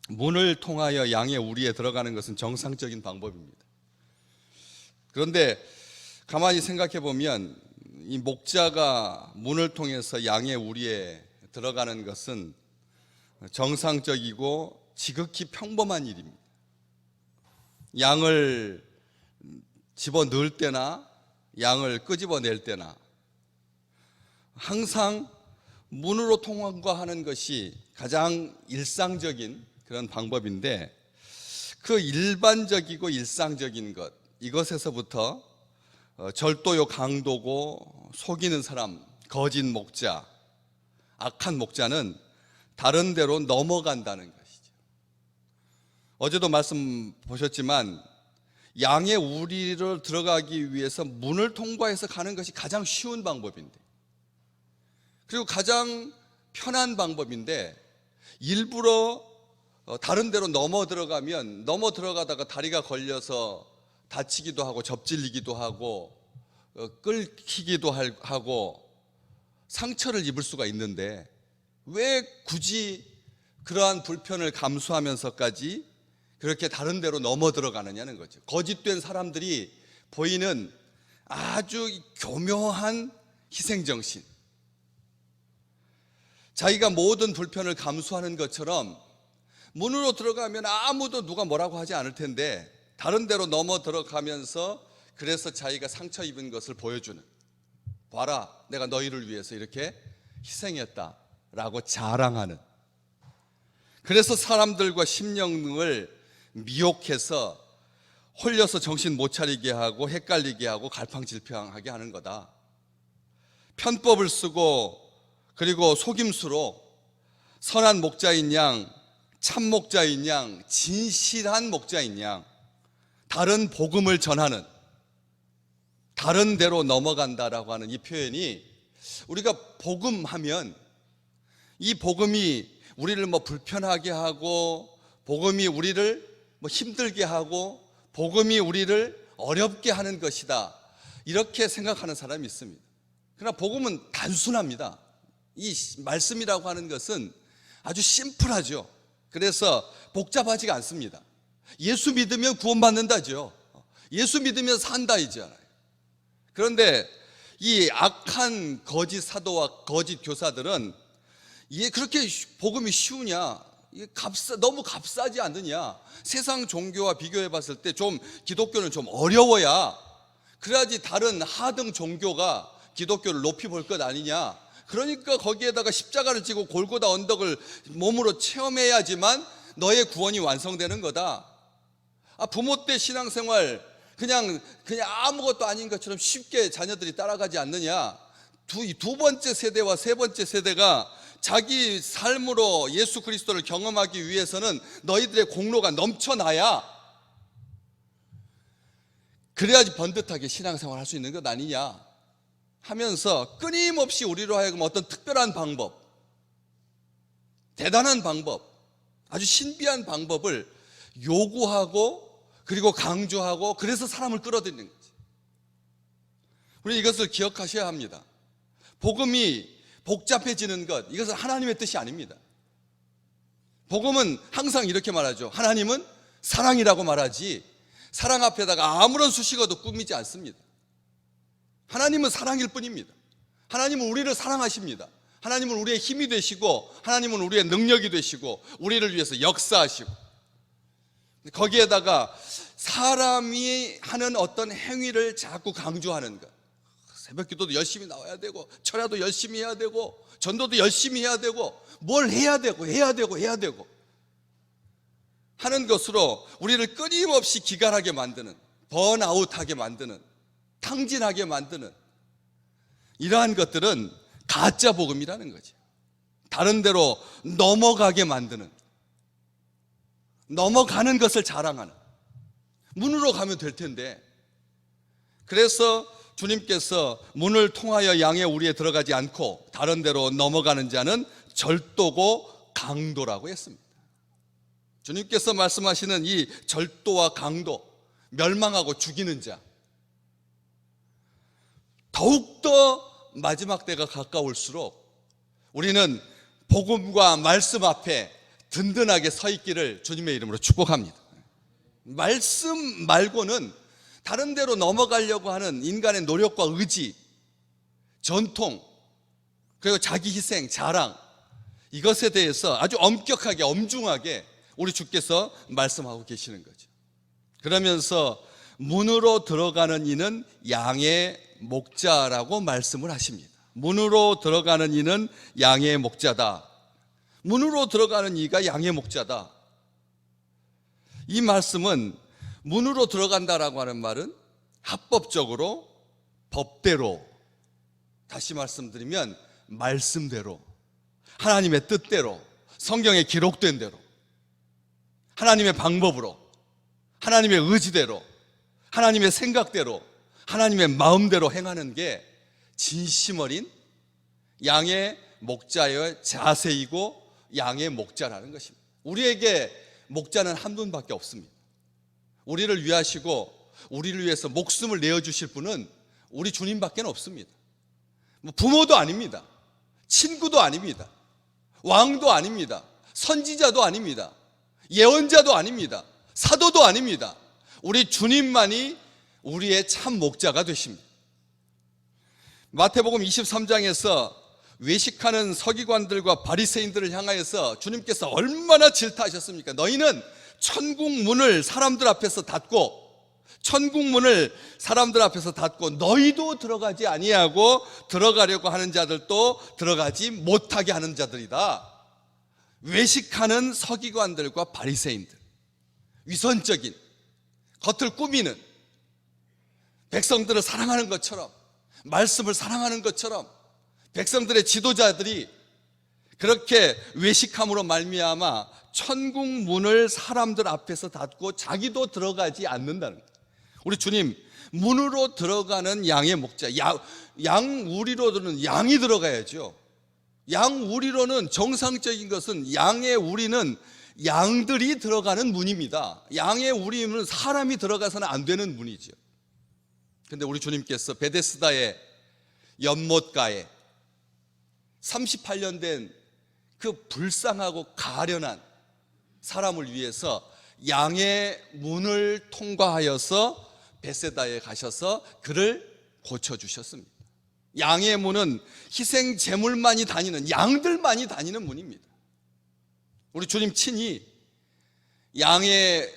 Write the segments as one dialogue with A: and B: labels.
A: 문을 통하여 양의 우리에 들어가는 것은 정상적인 방법입니다. 그런데 가만히 생각해 보면 이 목자가 문을 통해서 양의 우리에 들어가는 것은 정상적이고 지극히 평범한 일입니다. 양을 집어넣을 때나 양을 끄집어낼 때나 항상 문으로 통과하는 것이 가장 일상적인 그런 방법인데, 그 일반적이고 일상적인 것, 이것에서부터 절도요 강도고 속이는 사람, 거짓 목자, 악한 목자는 다른 데로 넘어간다는 것이죠. 어제도 말씀 보셨지만 양의 우리를 들어가기 위해서 문을 통과해서 가는 것이 가장 쉬운 방법인데, 그리고 가장 편한 방법인데, 일부러 다른 데로 넘어 들어가다가 다리가 걸려서 다치기도 하고 접질리기도 하고 끓기기도 하고 상처를 입을 수가 있는데, 왜 굳이 그러한 불편을 감수하면서까지 그렇게 다른 데로 넘어 들어가느냐는 거죠. 거짓된 사람들이 보이는 아주 교묘한 희생정신, 자기가 모든 불편을 감수하는 것처럼 문으로 들어가면 아무도 누가 뭐라고 하지 않을 텐데 다른 데로 넘어 들어가면서 그래서 자기가 상처 입은 것을 보여주는, 봐라 내가 너희를 위해서 이렇게 희생했다라고 자랑하는, 그래서 사람들과 심령을 미혹해서 홀려서 정신 못 차리게 하고 헷갈리게 하고 갈팡질팡하게 하는 거다. 편법을 쓰고 그리고 속임수로 선한 목자인 양, 참 목자인 양, 진실한 목자인 양, 다른 복음을 전하는, 다른 데로 넘어간다라고 하는 이 표현이, 우리가 복음하면 이 복음이 우리를 불편하게 하고, 복음이 우리를 힘들게 하고, 복음이 우리를 어렵게 하는 것이다, 이렇게 생각하는 사람이 있습니다. 그러나 복음은 단순합니다. 이 말씀이라고 하는 것은 아주 심플하죠. 그래서 복잡하지가 않습니다. 예수 믿으면 구원받는다죠. 예수 믿으면 산다 이잖아요. 그런데 이 악한 거짓 사도와 거짓 교사들은 이게 그렇게 복음이 쉬우냐, 너무 값싸지 않느냐, 세상 종교와 비교해 봤을 때 좀 기독교는 좀 어려워야 그래야지 다른 하등 종교가 기독교를 높이 볼 것 아니냐, 그러니까 거기에다가 십자가를 지고 골고다 언덕을 몸으로 체험해야지만 너의 구원이 완성되는 거다. 부모 때 신앙생활 그냥 아무것도 아닌 것처럼 쉽게 자녀들이 따라가지 않느냐. 두 번째 세대와 세 번째 세대가 자기 삶으로 예수 그리스도를 경험하기 위해서는 너희들의 공로가 넘쳐나야, 그래야지 번듯하게 신앙생활 할 수 있는 것 아니냐 하면서 끊임없이 우리로 하여금 어떤 특별한 방법, 대단한 방법, 아주 신비한 방법을 요구하고 그리고 강조하고, 그래서 사람을 끌어들이는 거지. 우리 이것을 기억하셔야 합니다. 복음이 복잡해지는 것, 이것은 하나님의 뜻이 아닙니다. 복음은 항상 이렇게 말하죠. 하나님은 사랑이라고 말하지 사랑 앞에다가 아무런 수식어도 꾸미지 않습니다. 하나님은 사랑일 뿐입니다. 하나님은 우리를 사랑하십니다. 하나님은 우리의 힘이 되시고, 하나님은 우리의 능력이 되시고, 우리를 위해서 역사하시고, 거기에다가 사람이 하는 어떤 행위를 자꾸 강조하는 것, 새벽 기도도 열심히 나와야 되고, 철야도 열심히 해야 되고, 전도도 열심히 해야 되고, 뭘 해야 되고 하는 것으로 우리를 끊임없이 기갈하게 만드는, 번아웃하게 만드는, 탕진하게 만드는 이러한 것들은 가짜 복음이라는 거죠. 다른 데로 넘어가게 만드는, 넘어가는 것을 자랑하는, 문으로 가면 될 텐데. 그래서 주님께서 문을 통하여 양의 우리에 들어가지 않고 다른 데로 넘어가는 자는 절도고 강도라고 했습니다. 주님께서 말씀하시는 이 절도와 강도, 멸망하고 죽이는 자, 더욱더 마지막 때가 가까울수록 우리는 복음과 말씀 앞에 든든하게 서 있기를 주님의 이름으로 축복합니다. 말씀 말고는 다른 데로 넘어가려고 하는 인간의 노력과 의지, 전통, 그리고 자기 희생, 자랑, 이것에 대해서 아주 엄격하게 엄중하게 우리 주께서 말씀하고 계시는 거죠. 그러면서 문으로 들어가는 이는 양의 목자라고 말씀을 하십니다. 문으로 들어가는 이는 양의 목자다. 문으로 들어가는 이가 양의 목자다. 이 말씀은 문으로 들어간다라고 하는 말은 합법적으로, 법대로, 다시 말씀드리면 말씀대로, 하나님의 뜻대로, 성경에 기록된 대로, 하나님의 방법으로, 하나님의 의지대로, 하나님의 생각대로, 하나님의 마음대로 행하는 게 진심 어린 양의 목자의 자세이고 양의 목자라는 것입니다. 우리에게 목자는 한 분밖에 없습니다. 우리를 위하시고 우리를 위해서 목숨을 내어주실 분은 우리 주님밖에 없습니다. 부모도 아닙니다. 친구도 아닙니다. 왕도 아닙니다. 선지자도 아닙니다. 예언자도 아닙니다. 사도도 아닙니다. 우리 주님만이 우리의 참 목자가 되십니다. 마태복음 23장에서 외식하는 서기관들과 바리새인들을 향하여서 주님께서 얼마나 질타하셨습니까? 너희는 천국 문을 사람들 앞에서 닫고, 천국 문을 사람들 앞에서 닫고 너희도 들어가지 아니하고 들어가려고 하는 자들도 들어가지 못하게 하는 자들이다. 외식하는 서기관들과 바리새인들, 위선적인, 겉을 꾸미는, 백성들을 사랑하는 것처럼, 말씀을 사랑하는 것처럼 백성들의 지도자들이 그렇게 외식함으로 말미암아 천국 문을 사람들 앞에서 닫고 자기도 들어가지 않는다는 거예요. 우리 주님, 문으로 들어가는 양의 목자, 양 우리로는 양이 들어가야죠. 양 우리로는 정상적인 것은 양의 우리는 양들이 들어가는 문입니다. 양의 우리는 사람이 들어가서는 안 되는 문이죠. 근데 우리 주님께서 베데스다의 연못가에 38년 된 그 불쌍하고 가련한 사람을 위해서 양의 문을 통과하여서 베세다에 가셔서 그를 고쳐주셨습니다. 양의 문은 희생 제물만이 다니는, 양들만이 다니는 문입니다. 우리 주님 친히 양의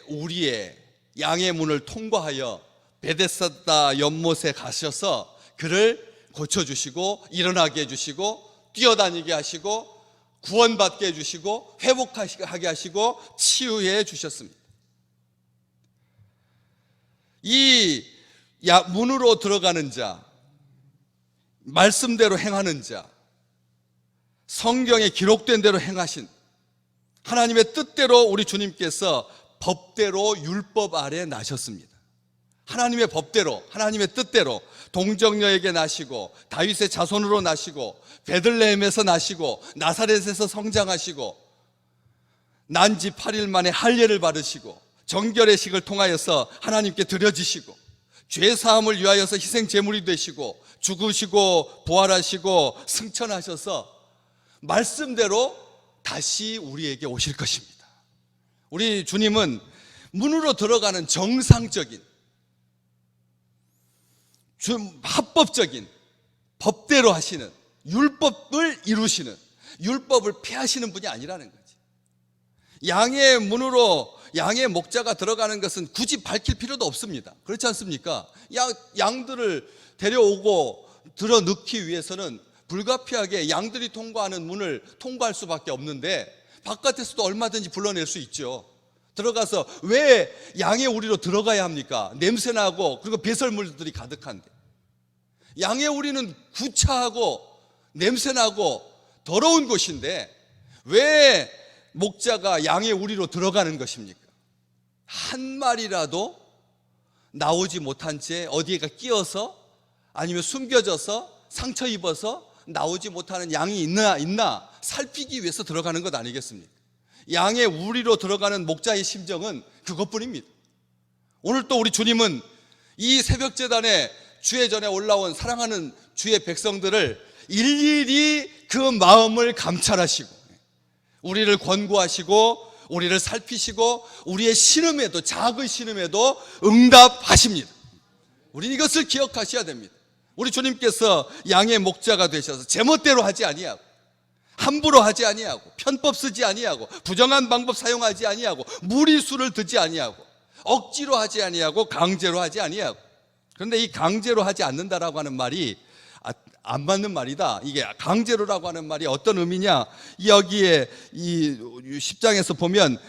A: 문을 통과하여 베데스다 연못에 가셔서 그를 고쳐주시고 일어나게 해주시고 뛰어다니게 하시고 구원받게 해주시고 회복하게 하시고 치유해 주셨습니다. 이 문으로 들어가는 자, 말씀대로 행하는 자, 성경에 기록된 대로 행하신 하나님의 뜻대로 우리 주님께서 법대로 율법 아래 나셨습니다. 하나님의 법대로, 하나님의 뜻대로 동정녀에게 나시고 다윗의 자손으로 나시고 베들레헴에서 나시고 나사렛에서 성장하시고 난지 8일 만에 할례를 받으시고 정결의 식을 통하여서 하나님께 드려지시고 죄사함을 위하여서 희생 제물이 되시고 죽으시고 부활하시고 승천하셔서 말씀대로 다시 우리에게 오실 것입니다. 우리 주님은 문으로 들어가는 정상적인, 합법적인, 법대로 하시는, 율법을 이루시는, 율법을 폐하시는 분이 아니라는 거지. 양의 문으로 양의 목자가 들어가는 것은 굳이 밝힐 필요도 없습니다. 그렇지 않습니까? 양들을 데려오고 들어 넣기 위해서는 불가피하게 양들이 통과하는 문을 통과할 수밖에 없는데 바깥에서도 얼마든지 불러낼 수 있죠. 들어가서 왜 양의 우리로 들어가야 합니까? 냄새나고 그리고 배설물들이 가득한데. 양의 우리는 구차하고 냄새나고 더러운 곳인데 왜 목자가 양의 우리로 들어가는 것입니까? 한 마리라도 나오지 못한 채 어디에가 끼어서 아니면 숨겨져서 상처 입어서 나오지 못하는 양이 있나 살피기 위해서 들어가는 것 아니겠습니까? 양의 우리로 들어가는 목자의 심정은 그것뿐입니다. 오늘 또 우리 주님은 이 새벽제단에 주의 전에 올라온 사랑하는 주의 백성들을 일일이 그 마음을 감찰하시고 우리를 권고하시고 우리를 살피시고 우리의 신음에도, 작은 신음에도 응답하십니다. 우리는 이것을 기억하셔야 됩니다. 우리 주님께서 양의 목자가 되셔서 제멋대로 하지 아니하고, 함부로 하지 아니하고, 편법 쓰지 아니하고, 부정한 방법 사용하지 아니하고, 무리수를 듣지 아니하고, 억지로 하지 아니하고, 강제로 하지 아니하고. 그런데 이 강제로 하지 않는다라고 하는 말이 안 맞는 말이다. 이게 강제로라고 하는 말이 어떤 의미냐? 여기에 이 10장에서 보면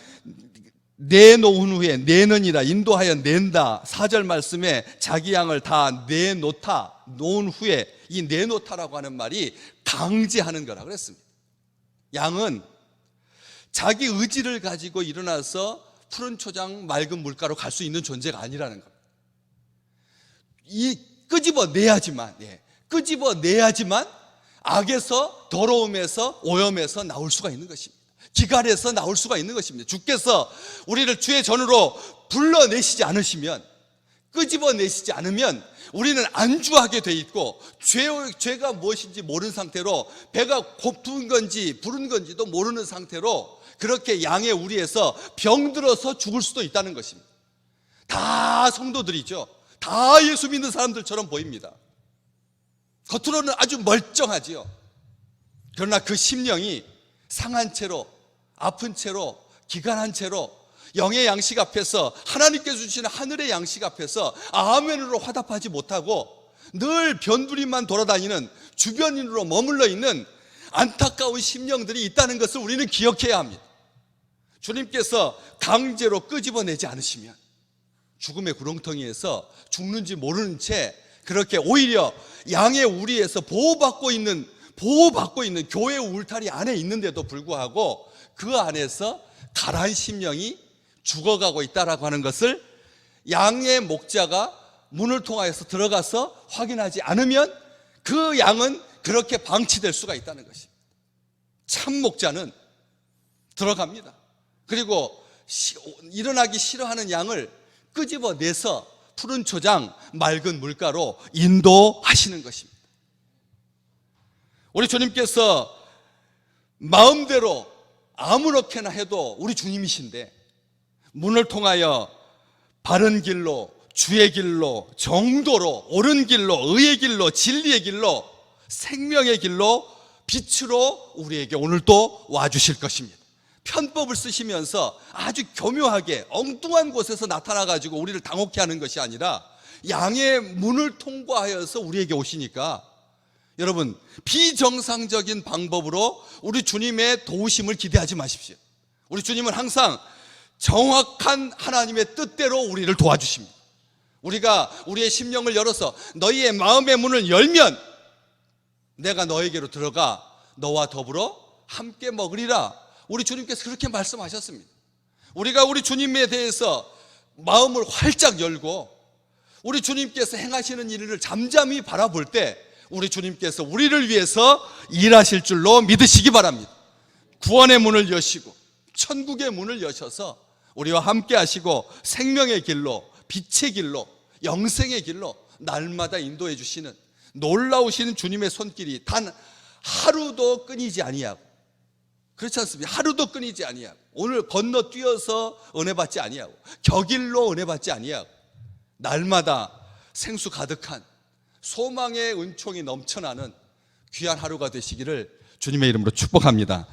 A: 내놓은 후에, 내느니라, 인도하여 낸다. 4절 말씀에 자기 양을 다 내놓다, 놓은 후에, 이 내놓다라고 하는 말이 강제하는 거라 그랬습니다. 양은 자기 의지를 가지고 일어나서 푸른 초장 맑은 물가로 갈 수 있는 존재가 아니라는 겁니다. 이 끄집어내야지만, 끄집어내야지만 악에서, 더러움에서, 오염에서 나올 수가 있는 것입니다. 기갈에서 나올 수가 있는 것입니다. 주께서 우리를 주의 전으로 불러내시지 않으시면, 끄집어내시지 않으면 우리는 안주하게 돼 있고 죄가 무엇인지 모르는 상태로, 배가 고픈 건지 부른 건지도 모르는 상태로 그렇게 양의 우리에서 병들어서 죽을 수도 있다는 것입니다. 다 성도들이죠. 다 예수 믿는 사람들처럼 보입니다. 겉으로는 아주 멀쩡하지요. 그러나 그 심령이 상한 채로, 아픈 채로, 기간한 채로 영의 양식 앞에서, 하나님께서 주시는 하늘의 양식 앞에서 아멘으로 화답하지 못하고 늘 변두리만 돌아다니는, 주변인으로 머물러 있는 안타까운 심령들이 있다는 것을 우리는 기억해야 합니다. 주님께서 강제로 끄집어내지 않으시면 죽음의 구렁텅이에서 죽는지 모르는 채 그렇게 오히려 양의 우리에서 보호받고 있는 교회 울타리 안에 있는데도 불구하고 그 안에서 가라앉은 심령이 죽어가고 있다라고 하는 것을 양의 목자가 문을 통하여서 들어가서 확인하지 않으면 그 양은 그렇게 방치될 수가 있다는 것입니다. 참 목자는 들어갑니다. 그리고 일어나기 싫어하는 양을 끄집어내서 푸른 초장, 맑은 물가로 인도하시는 것입니다. 우리 주님께서 마음대로 아무렇게나 해도 우리 주님이신데, 문을 통하여 바른 길로, 주의 길로, 정도로, 옳은 길로, 의의 길로, 진리의 길로, 생명의 길로, 빛으로 우리에게 오늘 또 와주실 것입니다. 편법을 쓰시면서 아주 교묘하게 엉뚱한 곳에서 나타나가지고 우리를 당혹해 하는 것이 아니라 양의 문을 통과하여서 우리에게 오시니까, 여러분, 비정상적인 방법으로 우리 주님의 도우심을 기대하지 마십시오. 우리 주님은 항상 정확한 하나님의 뜻대로 우리를 도와주십니다. 우리가 우리의 심령을 열어서 너희의 마음의 문을 열면 내가 너에게로 들어가 너와 더불어 함께 먹으리라. 우리 주님께서 그렇게 말씀하셨습니다. 우리가 우리 주님에 대해서 마음을 활짝 열고 우리 주님께서 행하시는 일을 잠잠히 바라볼 때 우리 주님께서 우리를 위해서 일하실 줄로 믿으시기 바랍니다. 구원의 문을 여시고 천국의 문을 여셔서 우리와 함께 하시고 생명의 길로, 빛의 길로, 영생의 길로 날마다 인도해 주시는 놀라우신 주님의 손길이 단 하루도 끊이지 아니하고, 그렇지 않습니까? 하루도 끊이지 아니하고, 오늘 건너뛰어서 은혜 받지 아니하고, 격일로 은혜 받지 아니하고, 날마다 생수 가득한 소망의 은총이 넘쳐나는 귀한 하루가 되시기를 주님의 이름으로 축복합니다.